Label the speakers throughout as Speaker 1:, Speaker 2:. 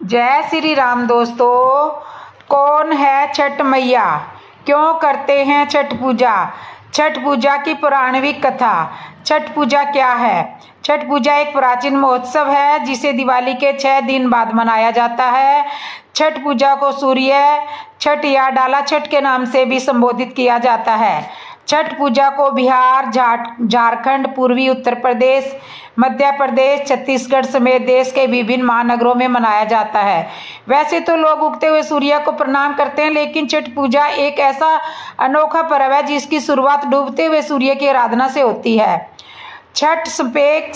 Speaker 1: जय श्री राम दोस्तों। कौन है छठ मैया, क्यों करते हैं छठ पूजा? छठ पूजा की पौराणिक कथा। छठ पूजा क्या है? छठ पूजा एक प्राचीन महोत्सव है जिसे दिवाली के 6 दिन बाद मनाया जाता है। छठ पूजा को सूर्य छठ या डाला छठ के नाम से भी संबोधित किया जाता है। छठ पूजा को बिहार, झारखंड, पूर्वी उत्तर प्रदेश, मध्य प्रदेश, छत्तीसगढ़ समेत देश के विभिन्न महानगरों में मनाया जाता है। वैसे तो लोग उगते हुए सूर्य को प्रणाम करते हैं, लेकिन छठ पूजा एक ऐसा अनोखा पर्व है जिसकी शुरुआत डूबते हुए सूर्य की आराधना से होती है। छठ संपेक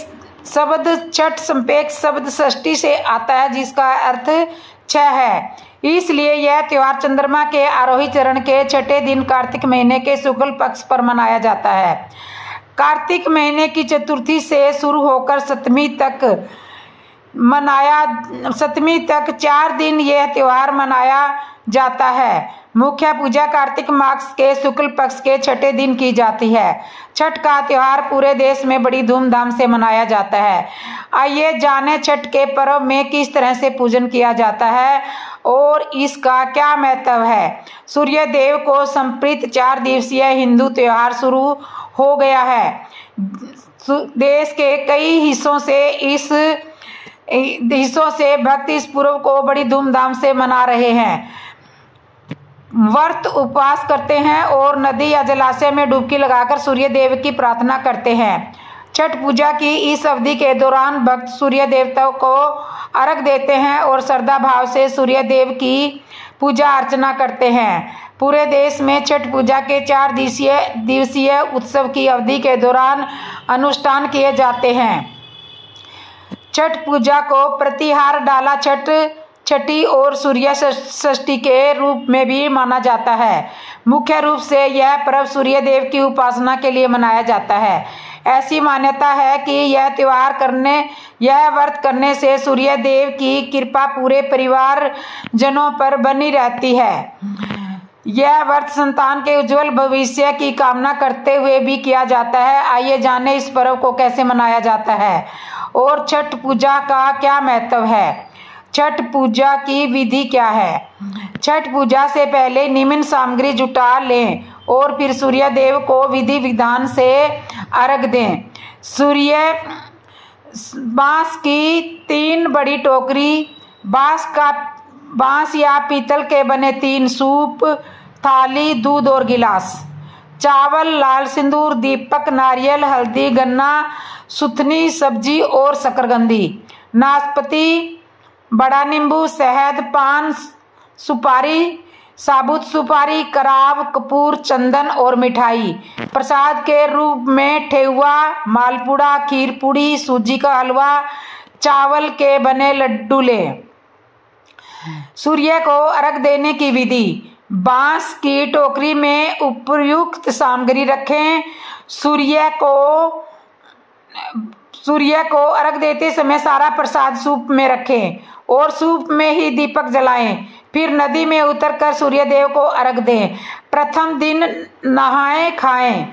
Speaker 1: शब्द षष्ठी से आता है जिसका अर्थ 6 है। इसलिए यह त्योहार चंद्रमा के आरोही चरण के छठे दिन कार्तिक महीने के शुक्ल पक्ष पर मनाया जाता है। कार्तिक महीने की चतुर्थी से शुरू होकर सप्तमी तक 4 दिन यह त्योहार मनाया जाता है। मुख्य पूजा कार्तिक मास के शुक्ल पक्ष के छठे दिन की जाती है। छठ का त्योहार पूरे देश में बड़ी धूमधाम से मनाया जाता है। आइए जानें छठ के पर्व में किस तरह से पूजन किया जाता है और इसका क्या महत्व है। सूर्य देव को समर्पित 4 दिवसीय हिंदू त्योहार शुरू हो गया है। देश के कई हिस्सों से भक्त इस पर्व को बड़ी धूमधाम से मना रहे हैं। व्रत उपवास करते हैं और नदी या जलाशय में डुबकी लगाकर सूर्य देव की प्रार्थना करते हैं। छठ पूजा की इस अवधि के दौरान भक्त सूर्य देवता को अर्घ देते हैं और श्रद्धा भाव से सूर्य देव की पूजा अर्चना करते हैं। पूरे देश में छठ पूजा के 4 दिवसीय उत्सव की अवधि के दौरान अनुष्ठान किए जाते हैं। छठ पूजा को प्रतिहार, डाला छठी और सूर्य षष्ठी के रूप में भी माना जाता है। मुख्य रूप से यह पर्व सूर्य देव की उपासना के लिए मनाया जाता है। ऐसी मान्यता है कि यह व्रत करने से सूर्य देव की कृपा पूरे परिवार जनों पर बनी रहती है। यह व्रत संतान के उज्जवल भविष्य की कामना करते हुए भी किया जाता है। आइए जानें इस पर्व को कैसे मनाया जाता है और छठ पूजा का क्या महत्व है। छठ पूजा की विधि क्या है? छठ पूजा से पहले निम्न सामग्री जुटा लें और फिर सूर्य देव को विधि विधान से अर्घ दें। बांस की 3 बड़ी टोकरी, बांस या पीतल के बने 3 सूप, थाली, दूध और गिलास, चावल, लाल सिंदूर, दीपक, नारियल, हल्दी, गन्ना, सुथनी, सब्जी और शकरकंदी, नाशपाती, बड़ा नींबू, शहद, पान, सुपारी, साबुत सुपारी, कराव, कपूर, चंदन और मिठाई। प्रसाद के रूप में ठेकुआ, मालपुड़ा, खीर पूड़ी, सूजी का हलवा, चावल के बने लड्डू लें। सूर्य को अर्घ देने की विधि। बांस की टोकरी में उपयुक्त सामग्री रखें। सूर्य को अर्घ देते समय सारा प्रसाद सूप में रखें और सूप में ही दीपक जलाएं। फिर नदी में उतरकर सूर्य देव को अर्घ दें। प्रथम दिन नहाए खाएं।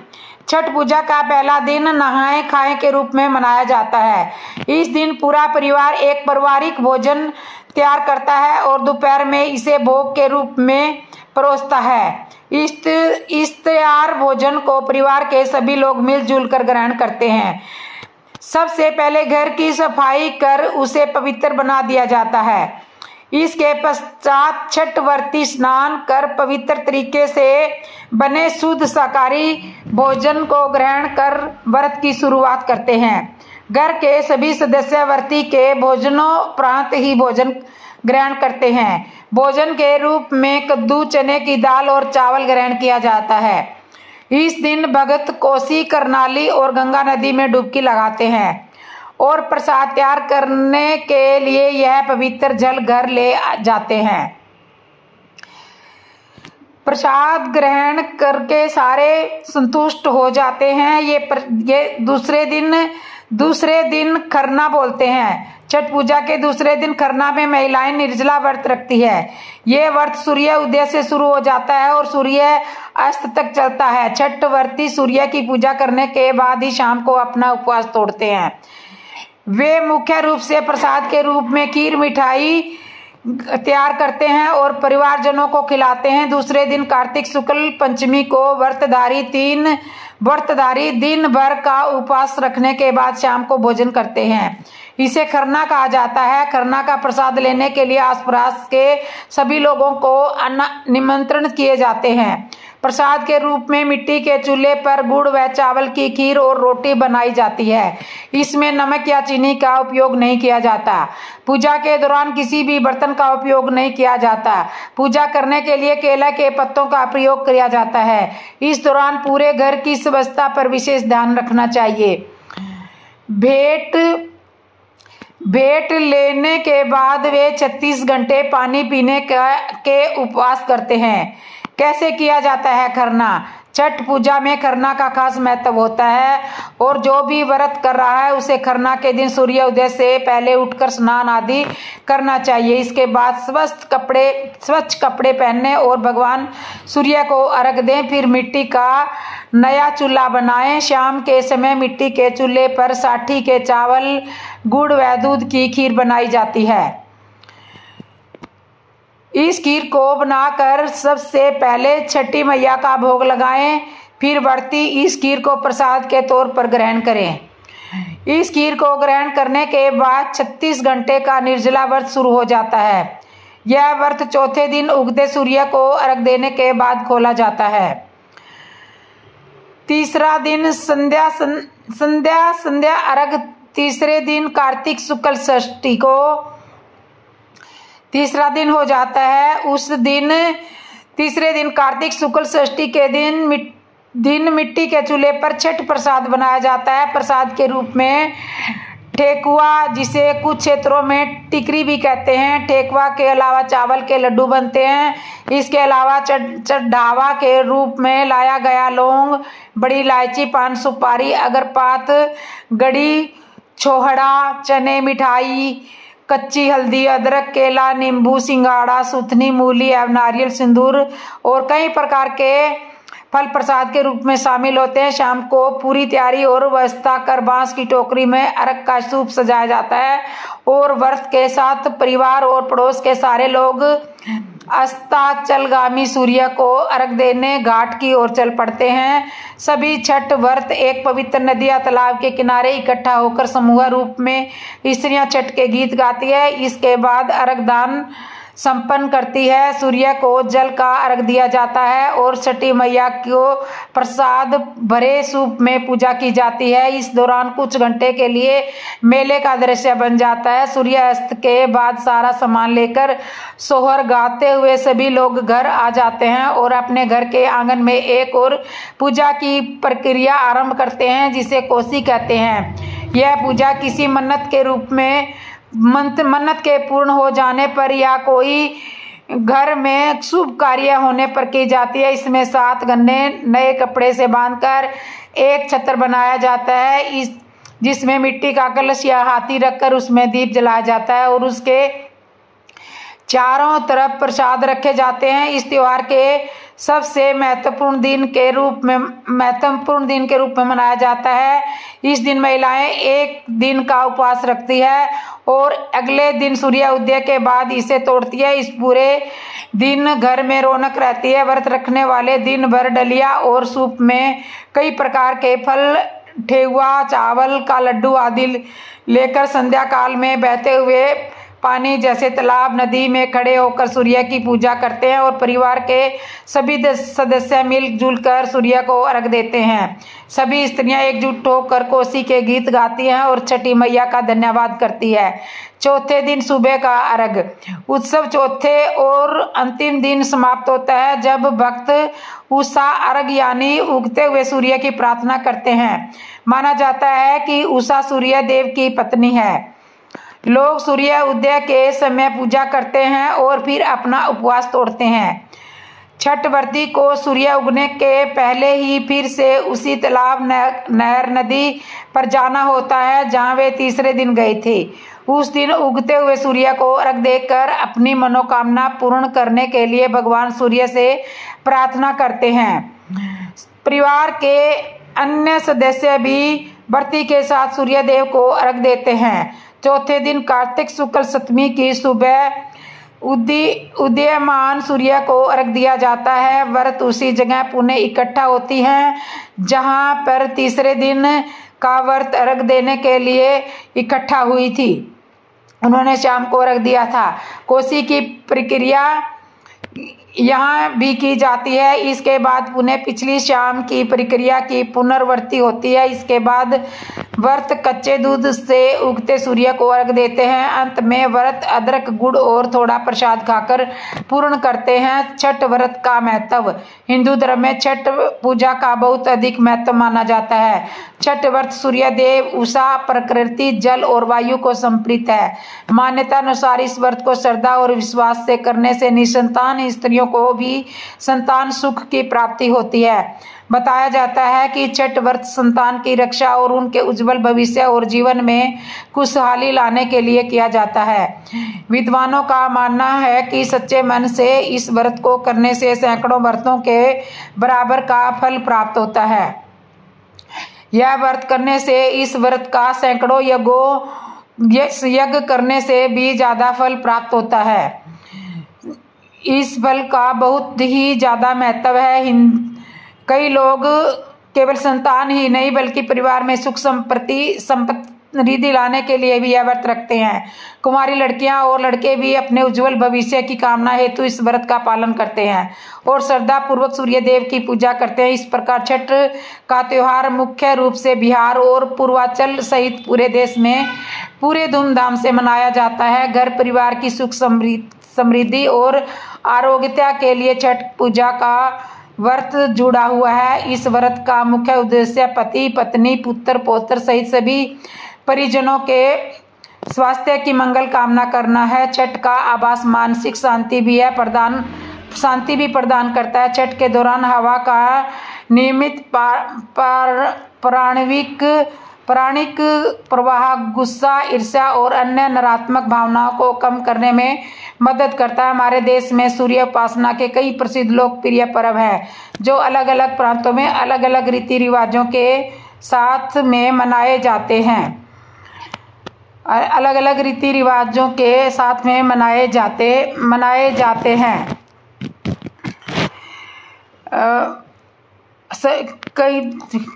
Speaker 1: छठ पूजा का पहला दिन नहाए खाएं के रूप में मनाया जाता है। इस दिन पूरा परिवार एक पारिवारिक भोजन तैयार करता है और दोपहर में इसे भोग के रूप में परोसता है। इस तैयार भोजन को परिवार के सभी लोग मिलजुल कर ग्रहण करते हैं। सबसे पहले घर की सफाई कर उसे पवित्र बना दिया जाता है। इसके पश्चात छठ व्रती स्नान कर पवित्र तरीके से बने शुद्ध शाकाहारी भोजन को ग्रहण कर व्रत की शुरुआत करते हैं। घर के सभी सदस्य व्रती के भोजनोपरांत ही भोजन ग्रहण करते हैं। भोजन के रूप में कद्दू, चने की दाल और चावल ग्रहण किया जाता है। इस दिन भक्त कोसी, करनाली और गंगा नदी में डुबकी लगाते हैं और प्रसाद तैयार करने के लिए यह पवित्र जल घर ले जाते हैं। प्रसाद ग्रहण करके सारे संतुष्ट हो जाते हैं। ये दूसरे दिन खरना बोलते हैं। छठ पूजा के दूसरे दिन खरना में महिलाएं निर्जला व्रत रखती है। ये व्रत सूर्य उदय से शुरू हो जाता है और सूर्य अस्त तक चलता है। छठ व्रती सूर्य की पूजा करने के बाद ही शाम को अपना उपवास तोड़ते हैं। वे मुख्य रूप से प्रसाद के रूप में खीर मिठाई तैयार करते हैं और परिवारजनों को खिलाते हैं। दूसरे दिन कार्तिक शुक्ल पंचमी को व्रतधारी दिन भर का उपवास रखने के बाद शाम को भोजन करते हैं। इसे खरना कहा जाता है। खरना का प्रसाद लेने के लिए आसपास के सभी लोगों को निमंत्रण किए जाते हैं। प्रसाद के रूप में मिट्टी के चूल्हे पर गुड़ व चावल की खीर और रोटी बनाई जाती है। इसमें नमक या चीनी का उपयोग नहीं किया जाता। पूजा के दौरान किसी भी बर्तन का उपयोग नहीं किया जाता। पूजा करने के लिए केला के पत्तों का प्रयोग किया जाता है। इस दौरान पूरे घर की स्वच्छता पर विशेष ध्यान रखना चाहिए। भेंट लेने के बाद वे 36 घंटे पानी पीने के उपवास करते हैं। कैसे किया जाता है खरना? छठ पूजा में खरना का खास महत्व होता है और जो भी व्रत कर रहा है उसे खरना के दिन सूर्य उदय से पहले उठकर स्नान आदि करना चाहिए। इसके बाद स्वच्छ कपड़े पहनने और भगवान सूर्य को अर्घ दें। फिर मिट्टी का नया चूल्हा बनाएं। शाम के समय मिट्टी के चूल्हे पर साठी के चावल, गुड़ व दूध की खीर बनाई जाती है। इस खीर को बनाकर सबसे पहले छठी मैया का भोग लगाएं। फिर व्रती इस खीर को प्रसाद के तौर पर ग्रहण करें। इस खीर को ग्रहण करने के बाद 36 घंटे का निर्जला व्रत शुरू हो जाता है। यह व्रत चौथे दिन उगते सूर्य को अर्घ देने के बाद खोला जाता है। तीसरा दिन संध्या अर्घ। तीसरे दिन कार्तिक शुक्ल षष्ठी को तीसरा दिन हो जाता है। तीसरे दिन कार्तिक शुक्ल षष्ठी के दिन मिट्टी के चूल्हे पर छठ प्रसाद बनाया जाता है। प्रसाद के रूप में ठेकुआ, जिसे कुछ क्षेत्रों में टिकरी भी कहते हैं, ठेकुआ के अलावा चावल के लड्डू बनते हैं। इसके अलावा चढ़ावा के रूप में लाया गया लौंग, बड़ी इलायची, पान सुपारी, अगरपात, गड़ी, छोहड़ा, चने, मिठाई, कच्ची हल्दी, अदरक, केला, नींबू, सिंगाड़ा, सुथनी, मूली एवं नारियल, सिंदूर और कई प्रकार के फल प्रसाद के रूप में शामिल होते हैं। शाम को पूरी तैयारी और व्यवस्था कर बांस की टोकरी में अर्घ का सूप सजाया जाता है और व्रत के साथ परिवार और पड़ोस के सारे लोग अस्ताचलगामी सूर्य को अर्घ देने घाट की ओर चल पड़ते हैं। सभी छठ व्रत एक पवित्र नदी या तालाब के किनारे इकट्ठा होकर समूह रूप में स्त्रियां छठ के गीत गाती है। इसके बाद अर्घ दान संपन्न करती है। सूर्य को जल का अर्घ दिया जाता है और छठी मैया को प्रसाद भरे सूप में पूजा की जाती है। इस दौरान कुछ घंटे के लिए मेले का दृश्य बन जाता है। सूर्यास्त के बाद सारा सामान लेकर सोहर गाते हुए सभी लोग घर आ जाते हैं और अपने घर के आंगन में एक और पूजा की प्रक्रिया आरंभ करते हैं, जिसे कोसी कहते हैं। यह पूजा किसी मन्नत के रूप में मन्नत के पूर्ण हो जाने पर या कोई घर में शुभ कार्य होने पर की जाती है। इसमें 7 गन्ने नए कपड़े से बांधकर एक छत्र बनाया जाता है, जिसमें मिट्टी का कलश या हाथी रखकर उसमें दीप जलाया जाता है और उसके चारों तरफ प्रसाद रखे जाते हैं। इस त्योहार के सबसे महत्वपूर्ण दिन के रूप में मनाया जाता है। इस दिन महिलाएं एक दिन का उपवास रखती है और अगले दिन सूर्य उदय के बाद इसे तोड़ती है। इस पूरे दिन घर में रौनक रहती है। व्रत रखने वाले दिन भर डलिया और सूप में कई प्रकार के फल, ठेकुआ, चावल का लड्डू आदि लेकर संध्या काल में बहते हुए पानी जैसे तालाब, नदी में खड़े होकर सूर्य की पूजा करते हैं और परिवार के सभी सदस्य मिलजुल कर सूर्य को अर्घ देते हैं। सभी स्त्रियां एकजुट होकर कोसी के गीत गाती हैं और छठी मैया का धन्यवाद करती है। चौथे दिन सुबह का अर्घ। उत्सव चौथे और अंतिम दिन समाप्त होता है, जब भक्त उषा अर्घ यानी उगते हुए सूर्य की प्रार्थना करते हैं। माना जाता है कि उषा सूर्य देव की पत्नी है। लोग सूर्य उदय के समय पूजा करते हैं और फिर अपना उपवास तोड़ते हैं। छठ व्रती को सूर्य उगने के पहले ही फिर से उसी तालाब, नहर, नदी पर जाना होता है जहां वे तीसरे दिन गए थे। उस दिन उगते हुए सूर्य को अर्घ देकर अपनी मनोकामना पूर्ण करने के लिए भगवान सूर्य से प्रार्थना करते हैं। परिवार के अन्य सदस्य भी व्रती के साथ सूर्य देव को अर्घ देते हैं। चौथे दिन कार्तिक शुक्ल सप्तमी की सुबह उदीयमान सूर्य को अर्घ दिया जाता है। व्रत उसी जगह पुनः इकट्ठा होती हैं जहां पर तीसरे दिन का व्रत अर्घ देने के लिए इकट्ठा हुई थी। उन्होंने शाम को अर्घ दिया था। कोसी की प्रक्रिया यहाँ भी की जाती है। इसके बाद पुनः पिछली शाम की प्रक्रिया की पुनरावृत्ति होती है। इसके बाद व्रत कच्चे दूध से उगते सूर्य को अर्घ देते हैं। अंत में व्रत अदरक गुड़ और थोड़ा प्रसाद खाकर पूर्ण करते हैं। छठ व्रत का महत्व। हिंदू धर्म में छठ पूजा का बहुत अधिक महत्व माना जाता है। छठ व्रत सूर्य देव, उषा, प्रकृति, जल और वायु को समर्पित है। मान्यता अनुसार इस व्रत को श्रद्धा और विश्वास से करने से निसंतान स्त्रियों को भी संतान सुख की प्राप्ति होती है। बताया जाता है कि छठ व्रत संतान की रक्षा और उनके उज्जवल भविष्य और जीवन में खुशहाली लाने के लिए किया जाता है। विद्वानों का मानना है कि सच्चे मन से इस व्रत को करने से सैकड़ों व्रतों के बराबर का फल प्राप्त होता है। यह व्रत करने से इस व्रत का सैकड़ों यज्ञ करने से भी ज्यादा फल प्राप्त होता है। इस फल का बहुत ही ज्यादा महत्व है। कई लोग केवल संतान ही नहीं बल्कि परिवार में सुख समृद्धि लाने के लिए भी यह व्रत रखते हैं। कुंवारी लड़कियां और लड़के भी अपने उज्जवल भविष्य की कामना हेतु इस व्रत का पालन करते हैं और श्रद्धा पूर्वक सूर्य देव की पूजा करते हैं। इस प्रकार छठ का त्योहार मुख्य रूप से बिहार और पूर्वांचल सहित पूरे देश में पूरे धूमधाम से मनाया जाता है। घर परिवार की सुख समृद्धि और आरोग्यता के लिए छठ पूजा का व्रत जुड़ा हुआ है। इस व्रत का मुख्य उद्देश्य पति, पत्नी, पुत्र, पौत्र सहित सभी परिजनों के स्वास्थ्य की मंगल कामना करना है। छठ का आभास मानसिक शांति भी प्रदान करता है। छठ के दौरान हवा का नियमित प्राणिक प्रवाह गुस्सा, ईर्ष्या और अन्य नकारात्मक भावनाओं को कम करने में मदद करता है। हमारे देश में सूर्य उपासना के कई प्रसिद्ध लोकप्रिय पर्व हैं जो अलग अलग प्रांतों में अलग अलग रीति रिवाजों के साथ में मनाए जाते हैं। अलग अलग रीति रिवाजों के साथ में मनाए जाते हैं।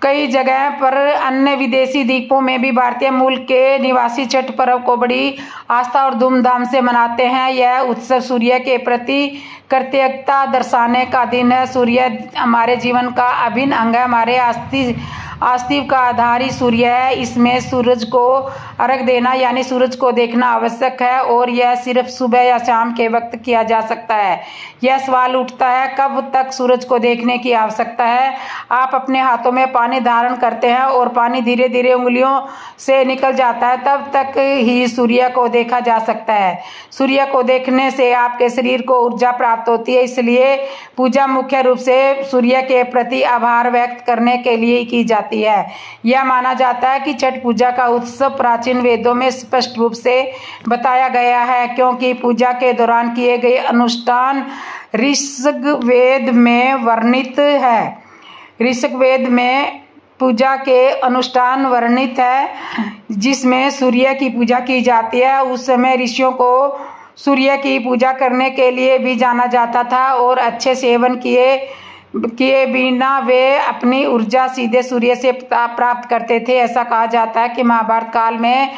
Speaker 1: कई जगह पर अन्य विदेशी द्वीपों में भी भारतीय मूल के निवासी छठ पर्व को बड़ी आस्था और धूमधाम से मनाते हैं। यह उत्सव सूर्य के प्रति कृतज्ञता दर्शाने का दिन है। सूर्य हमारे जीवन का अभिन्न अंग है। हमारे अस्तित्व का आधार ही सूर्य है। इसमें सूरज को अर्घ देना यानी सूरज को देखना आवश्यक है और यह सिर्फ सुबह या शाम के वक्त किया जा सकता है। यह सवाल उठता है कब तक सूरज को देखने की आवश्यकता है। आप अपने हाथों में पानी धारण करते हैं और पानी धीरे धीरे उंगलियों से निकल जाता है, तब तक ही सूर्य को देखा जा सकता है। सूर्य को देखने से आपके शरीर को ऊर्जा प्राप्त होती है। इसलिए पूजा मुख्य रूप से सूर्य के प्रति आभार व्यक्त करने के लिए की जाती है। यह माना जाता है कि छठ पूजा का उत्सव प्राचीन वेदों में स्पष्ट रूप से बताया गया है, क्योंकि पूजा के दौरान किए गए अनुष्ठान ऋग्वेद में वर्णित है। ऋग्वेद में पूजा के अनुष्ठान वर्णित है जिसमें सूर्य की पूजा की जाती है। उस समय ऋषियों को सूर्य की पूजा करने के लिए भी जाना जाता था और अच्छे सेवन किए बिना वे अपनी ऊर्जा सीधे सूर्य से प्राप्त करते थे। ऐसा कहा जाता है कि महाभारत काल में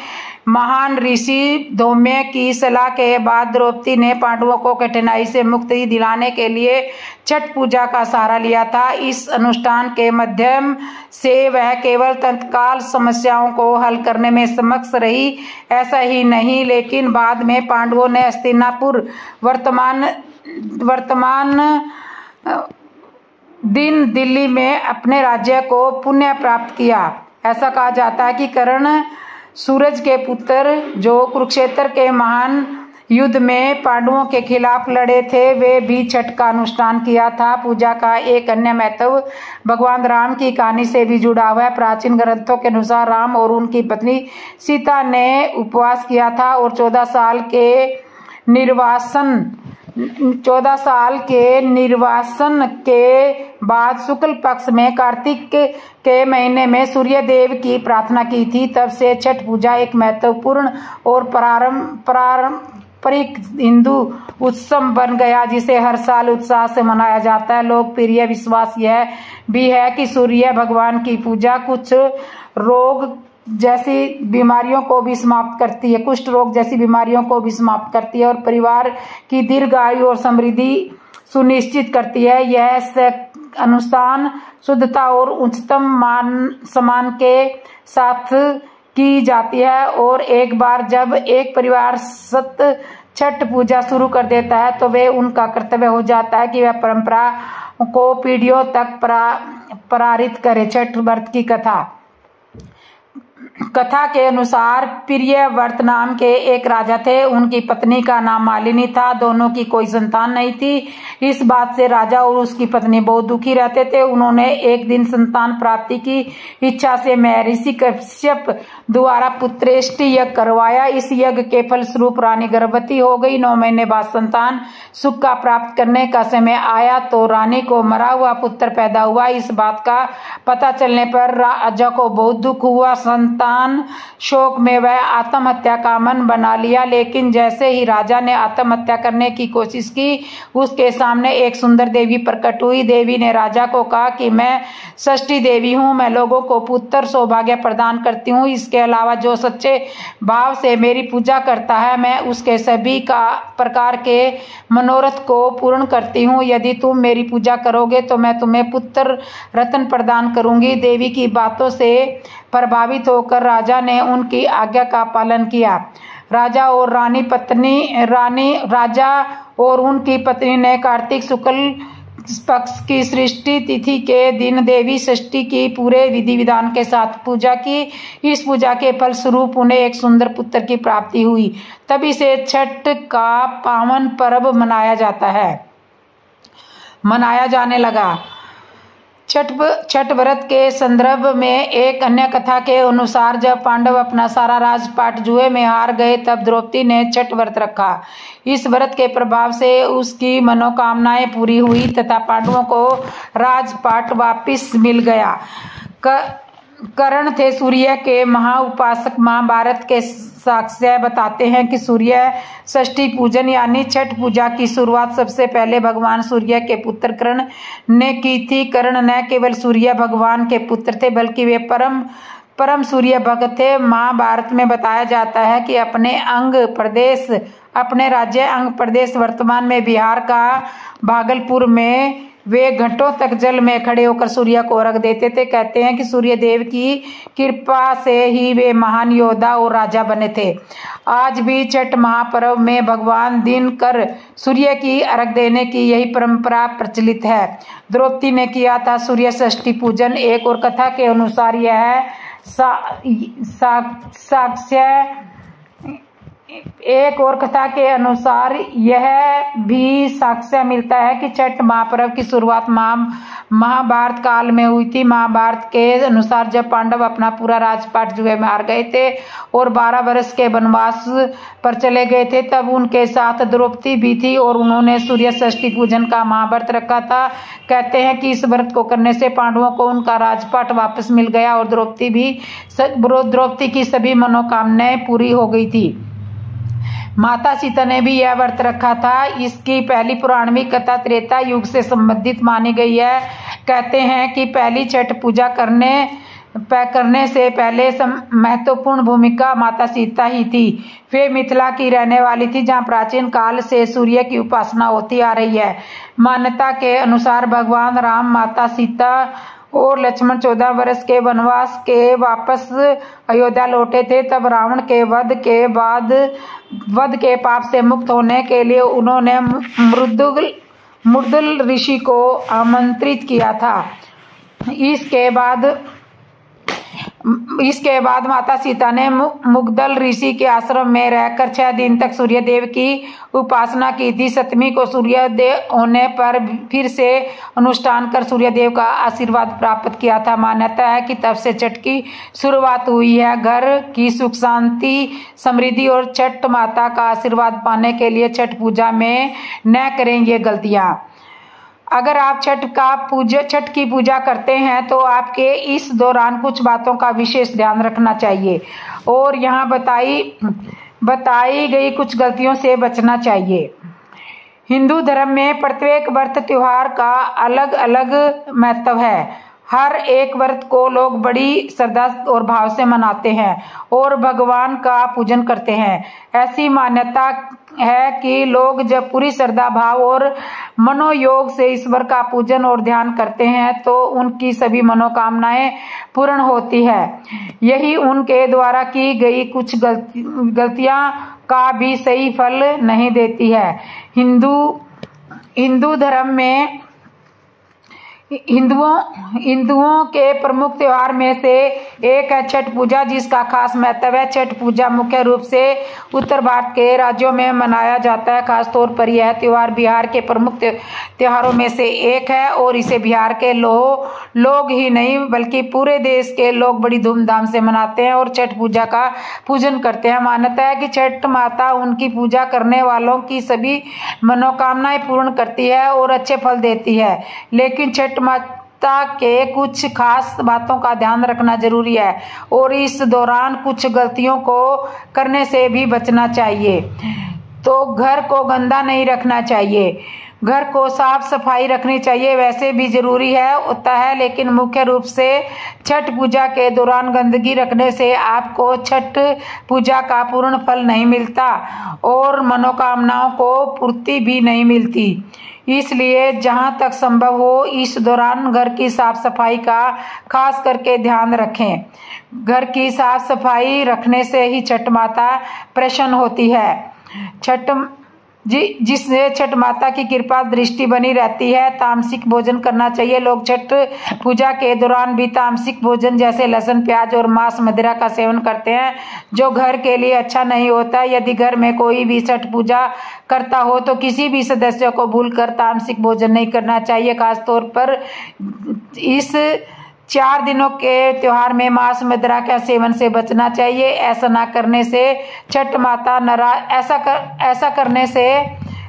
Speaker 1: महान ऋषि धौम्य की सलाह के बाद द्रौपदी ने पांडवों को कठिनाई से मुक्ति दिलाने के लिए छठ पूजा का सहारा लिया था। इस अनुष्ठान के माध्यम से वह केवल तत्काल समस्याओं को हल करने में सक्षम रही, ऐसा ही नहीं, लेकिन बाद में पांडवों ने हस्तिनापुर वर्तमान दिन दिल्ली में अपने राज्य को पुनः प्राप्त किया। ऐसा कहा जाता है कि कर्ण सूरज के पुत्र जो कुरुक्षेत्र के महान युद्ध में पांडवों के खिलाफ लड़े थे, वे भी छठ का अनुष्ठान किया था। पूजा का एक अन्य महत्व भगवान राम की कहानी से भी जुड़ा हुआ है। प्राचीन ग्रंथों के अनुसार राम और उनकी पत्नी सीता ने उपवास किया था और 14 साल के निर्वासन 14 साल के निर्वासन के बाद शुक्ल पक्ष में कार्तिक के महीने में सूर्य देव की प्रार्थना की थी। तब से छठ पूजा एक महत्वपूर्ण और पारंपरिक हिंदू उत्सव बन गया, जिसे हर साल उत्साह से मनाया जाता है। लोकप्रिय विश्वास यह भी है कि सूर्य भगवान की पूजा कुछ रोग जैसी बीमारियों को भी समाप्त करती है, कुष्ठ रोग जैसी बीमारियों को भी समाप्त करती है और परिवार की दीर्घायु और समृद्धि सुनिश्चित करती है। यह अनुष्ठान शुद्धता और उच्चतम सम्मान के साथ की जाती है और एक बार जब एक परिवार छठ पूजा शुरू कर देता है तो वे उनका कर्तव्य हो जाता है कि वह परंपरा को पीढ़ियों तक प्रसारित करे। छठ व्रत की कथा के अनुसार प्रियव्रत नाम के एक राजा थे। उनकी पत्नी का नाम मालिनी था। दोनों की कोई संतान नहीं थी। इस बात से राजा और उसकी पत्नी बहुत दुखी रहते थे। उन्होंने एक दिन संतान प्राप्ति की इच्छा से महर्षि कश्यप द्वारा पुत्रेष्टि यज्ञ करवाया। इस यज्ञ के फलस्वरूप रानी गर्भवती हो गई। 9 महीने बाद संतान सुख का प्राप्त करने का समय आया तो रानी को मरा हुआ पुत्र पैदा हुआ। इस बात का पता चलने पर राजा को बहुत दुख हुआ। संतान शोक में वह आत्महत्या का मन बना लिया। लेकिन जैसे ही राजा ने आत्महत्या करने की कोशिश की, उसके सामने एक सुंदर देवी प्रकट हुई। देवी ने राजा को कहा कि मैं षष्ठी देवी हूँ, मैं लोगों को पुत्र सौभाग्य प्रदान करती हूँ। इसके अलावा जो सच्चे भाव से मेरी पूजा करता है, मैं उसके सभी प्रकार के मनोरथ को पूर्ण करती हूँ। यदि तुम मेरी पूजा करोगे तो मैं तुम्हें पुत्र रत्न प्रदान करूंगी। देवी की बातों से प्रभावित होकर राजा ने उनकी आज्ञा का पालन किया। राजा और उनकी पत्नी ने कार्तिक शुक्ल पक्ष की सृष्टि तिथि के दिन देवी षष्ठी की पूरे विधि विधान के साथ पूजा की। इस पूजा के फलस्वरूप उन्हें एक सुंदर पुत्र की प्राप्ति हुई। तभी से छठ का पावन पर्व मनाया जाने लगा। छठ व्रत के संदर्भ में एक अन्य कथा के अनुसार जब पांडव अपना सारा राजपाट जुए में हार गए तब द्रौपदी ने छठ व्रत रखा। इस व्रत के प्रभाव से उसकी मनोकामनाएं पूरी हुई तथा पांडवों को राजपाट वापस मिल गया। कर्ण थे सूर्य के महाउपासक। महाभारत के साक्ष्य बताते हैं कि सूर्य षष्ठी पूजन यानी छठ पूजा की शुरुआत सबसे पहले भगवान सूर्य के पुत्र कर्ण ने की थी। कर्ण न केवल सूर्य भगवान के पुत्र थे बल्कि वे परम सूर्य भक्त थे। महाभारत में बताया जाता है कि अपने राज्य अंग प्रदेश वर्तमान में बिहार का भागलपुर में वे घंटों तक जल में खड़े होकर सूर्य को अर्घ देते थे। कहते हैं कि सूर्य देव की कृपा से ही वे महान योद्धा और राजा बने थे। आज भी छठ महापर्व में भगवान दिन कर सूर्य की अर्घ देने की यही परंपरा प्रचलित है। द्रौपदी ने किया था सूर्य षष्ठी पूजन। एक और कथा के अनुसार यह भी साक्ष्य मिलता है कि छठ महापर्व की शुरुआत महाभारत काल में हुई थी। महाभारत के अनुसार जब पांडव अपना पूरा राजपाट जुए में हार गए थे और 12 वर्ष के वनवास पर चले गए थे तब उनके साथ द्रौपदी भी थी और उन्होंने सूर्य षष्ठी पूजन का महाव्रत रखा था। कहते हैं कि इस व्रत को करने से पांडवों को उनका राजपाट वापस मिल गया और द्रौपदी की सभी मनोकामनाएं पूरी हो गई थी। माता सीता ने भी यह व्रत रखा था। इसकी पहली पुराणिक कथा त्रेता युग से संबंधित मानी गई है। कहते हैं कि पहली छठ पूजा करने से पहले महत्वपूर्ण भूमिका माता सीता ही थी। वे मिथिला की रहने वाली थी जहां प्राचीन काल से सूर्य की उपासना होती आ रही है। मान्यता के अनुसार भगवान राम, माता सीता और लक्ष्मण 14 वर्ष के वनवास के वापस अयोध्या लौटे थे। तब रावण के वध के पाप से मुक्त होने के लिए उन्होंने मुर्दुल ऋषि को आमंत्रित किया था। इसके बाद इसके बाद माता सीता ने मुग्दल ऋषि के आश्रम में रहकर 6 दिन तक सूर्य देव की उपासना की थी। 7वीं को सूर्य देव होने पर फिर से अनुष्ठान कर सूर्य देव का आशीर्वाद प्राप्त किया था। मान्यता है कि तब से छठ की शुरुआत हुई है। घर की सुख शांति समृद्धि और छठ माता का आशीर्वाद पाने के लिए छठ पूजा में न करें ये गलतियां। अगर आप छठ की पूजा करते हैं तो आपके इस दौरान कुछ बातों का विशेष ध्यान रखना चाहिए और यहाँ बताई गई कुछ गलतियों से बचना चाहिए। हिंदू धर्म में प्रत्येक व्रत त्योहार का अलग अलग महत्व है। हर एक व्रत को लोग बड़ी श्रद्धा और भाव से मनाते हैं और भगवान का पूजन करते हैं। ऐसी मान्यता है कि लोग जब पूरी श्रद्धा भाव और मनोयोग से ईश्वर का पूजन और ध्यान करते हैं तो उनकी सभी मनोकामनाएं पूर्ण होती है। यही उनके द्वारा की गई कुछ गलतियां का भी सही फल नहीं देती है। हिंदू धर्म में हिंदुओं के प्रमुख त्योहार में से एक है छठ पूजा, जिसका खास महत्व है। छठ पूजा मुख्य रूप से उत्तर भारत के राज्यों में मनाया जाता है। खास तौर पर यह त्योहार बिहार के प्रमुख त्योहारों में से एक है और इसे बिहार के लोग ही नहीं बल्कि पूरे देश के लोग बड़ी धूमधाम से मनाते हैं और छठ पूजा का पूजन करते हैं। मान्यता है कि छठ माता उनकी पूजा करने वालों की सभी मनोकामनाएं पूर्ण करती है और अच्छे फल देती है। लेकिन छठ माता के कुछ खास बातों का ध्यान रखना जरूरी है और इस दौरान कुछ गलतियों को करने से भी बचना चाहिए। तो घर को गंदा नहीं रखना चाहिए, घर को साफ सफाई रखनी चाहिए। वैसे भी जरूरी होता है, लेकिन मुख्य रूप से छठ पूजा के दौरान गंदगी रखने से आपको छठ पूजा का पूर्ण फल नहीं मिलता और मनोकामनाओं को पूर्ति भी नहीं मिलती। इसलिए जहां तक संभव हो इस दौरान घर की साफ सफाई का खास करके ध्यान रखें। घर की साफ सफाई रखने से ही छठ माता प्रसन्न होती है। जिससे छठ माता की कृपा दृष्टि बनी रहती है। तामसिक भोजन करना चाहिए। लोग छठ पूजा के दौरान भी तामसिक भोजन जैसे लहसुन प्याज और मांस मदिरा का सेवन करते हैं, जो घर के लिए अच्छा नहीं होता। यदि घर में कोई भी छठ पूजा करता हो तो किसी भी सदस्य को भूलकर तामसिक भोजन नहीं करना चाहिए। खासतौर पर इस 4 दिनों के त्योहार में मांस मदिरा के सेवन से बचना चाहिए। ऐसा न करने से छठ माता नाराज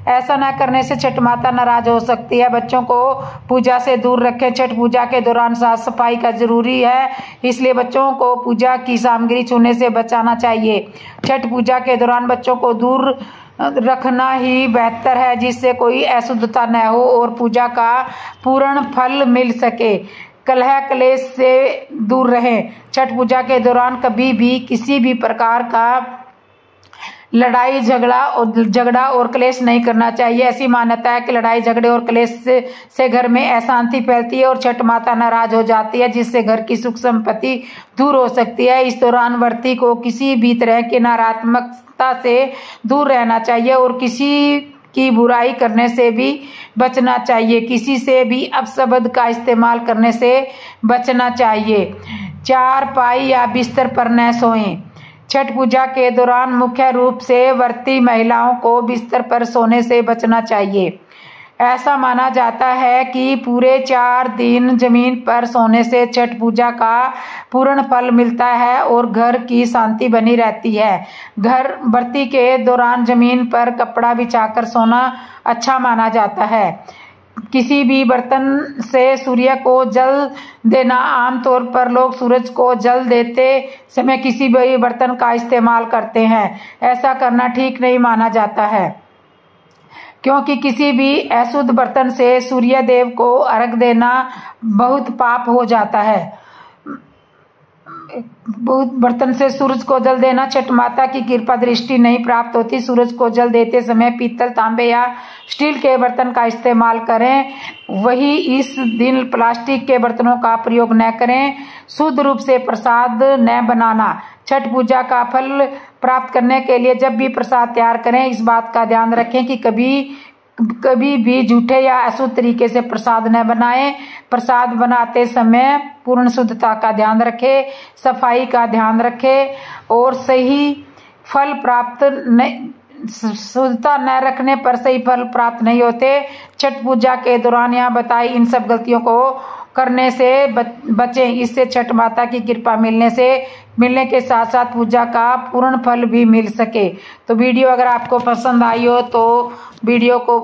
Speaker 1: ऐसा न करने से छठ माता नाराज हो सकती है। बच्चों को पूजा से दूर रखें। छठ पूजा के दौरान साफ सफाई का जरूरी है, इसलिए बच्चों को पूजा की सामग्री छूने से बचाना चाहिए। छठ पूजा के दौरान बच्चों को दूर रखना ही बेहतर है, जिससे कोई अशुद्धता न हो और पूजा का पूर्ण फल मिल सके। कलह क्लेश से दूर रहें। छठ पूजा के दौरान कभी भी किसी भी प्रकार का लड़ाई झगड़ा और क्लेश नहीं करना चाहिए। ऐसी मान्यता है कि लड़ाई झगड़े और क्लेश से घर में अशांति फैलती है और छठ माता नाराज हो जाती है, जिससे घर की सुख संपत्ति दूर हो सकती है। इस दौरान व्रती को किसी भी तरह की नकारात्मकता से दूर रहना चाहिए और किसी की बुराई करने से भी बचना चाहिए। किसी से भी अपशब्द का इस्तेमाल करने से बचना चाहिए। चारपाई या बिस्तर पर न सोएं। छठ पूजा के दौरान मुख्य रूप से व्रती महिलाओं को बिस्तर पर सोने से बचना चाहिए। ऐसा माना जाता है कि पूरे 4 दिन जमीन पर सोने से छठ पूजा का पूर्ण फल मिलता है और घर की शांति बनी रहती है। घर व्रती के दौरान जमीन पर कपड़ा बिछाकर सोना अच्छा माना जाता है। किसी भी बर्तन से सूर्य को जल देना। आमतौर पर लोग सूरज को जल देते समय किसी भी बर्तन का इस्तेमाल करते हैं। ऐसा करना ठीक नहीं माना जाता है, क्योंकि किसी भी अशुद्ध बर्तन से सूर्य देव को अर्घ देना बहुत पाप हो जाता है। बहुत बर्तन से सूरज को जल देना छठ माता की कृपा दृष्टि नहीं प्राप्त होती। सूरज को जल देते समय पीतल, तांबे या स्टील के बर्तन का इस्तेमाल करें। वही इस दिन प्लास्टिक के बर्तनों का प्रयोग न करें। शुद्ध रूप से प्रसाद न बनाना। छठ पूजा का फल प्राप्त करने के लिए जब भी प्रसाद तैयार करें, इस बात का ध्यान रखें कि कभी भी झूठे या अशुद्ध तरीके से प्रसाद न बनाएं। प्रसाद बनाते समय पूर्ण शुद्धता का ध्यान रखें, सफाई का ध्यान रखें और सही फल प्राप्त नहीं, शुद्धता न रखने पर सही फल प्राप्त नहीं होते। छठ पूजा के दौरान यहाँ बताई इन सब गलतियों को करने से बचें। इससे छठ माता की कृपा मिलने के साथ साथ पूजा का पूर्ण फल भी मिल सके। तो वीडियो अगर आपको पसंद आई हो तो वीडियो को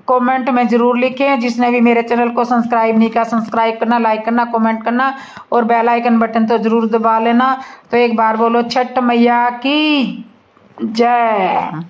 Speaker 1: कमेंट में जरूर लिखें। जिसने भी मेरे चैनल को सब्सक्राइब नहीं किया, सब्सक्राइब करना, लाइक करना, कमेंट करना और बेल आइकन बटन तो जरूर दबा लेना। तो एक बार बोलो छठ मैया की जय।